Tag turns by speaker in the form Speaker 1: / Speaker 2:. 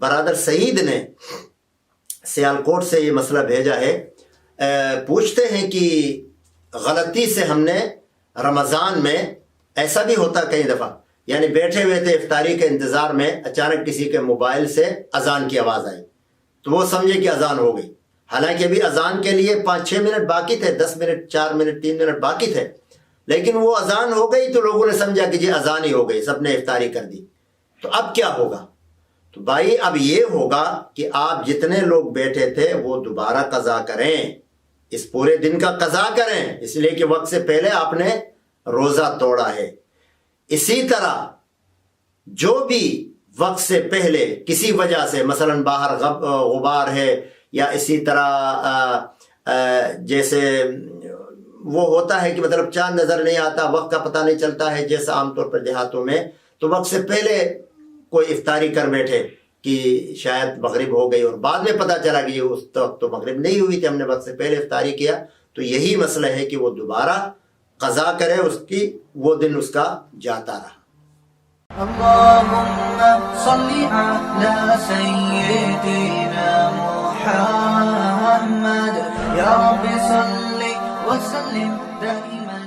Speaker 1: برادر سعید نے سیالکوٹ سے یہ مسئلہ بھیجا ہے، پوچھتے ہیں کہ غلطی سے ہم نے رمضان میں، ایسا بھی ہوتا کئی دفعہ، یعنی بیٹھے ہوئے تھے افطاری کے انتظار میں، اچانک کسی کے موبائل سے اذان کی آواز آئی تو وہ سمجھے کہ اذان ہو گئی، حالانکہ ابھی اذان کے لیے 5-6 منٹ باقی تھے، 10 منٹ 4 منٹ 3 منٹ باقی تھے، لیکن وہ اذان ہو گئی تو لوگوں نے سمجھا کہ جی اذان ہی ہو گئی، سب نے افطاری کر دی۔ تو اب کیا ہوگا؟ تو بھائی اب یہ ہوگا کہ آپ جتنے لوگ بیٹھے تھے وہ دوبارہ قضا کریں، اس پورے دن کا قضا کریں، اس لیے کہ وقت سے پہلے آپ نے روزہ توڑا ہے۔ اسی طرح جو بھی وقت سے پہلے کسی وجہ سے، مثلا باہر غبار ہے، یا اسی طرح جیسے وہ ہوتا ہے کہ مطلب چاند نظر نہیں آتا، وقت کا پتہ نہیں چلتا ہے، جیسا عام طور پر دیہاتوں میں، تو وقت سے پہلے کوئی افطاری کر بیٹھے کہ شاید مغرب ہو گئی اور بعد میں پتہ چلا کہ اس وقت تو مغرب نہیں ہوئی تھی، ہم نے وقت سے پہلے افطاری کیا، تو یہی مسئلہ ہے کہ وہ دوبارہ قضا کرے، اس کی وہ دن اس کا جاتا رہا۔
Speaker 2: اللهم صل على سيدنا محمد يا رب صل وسلم دائما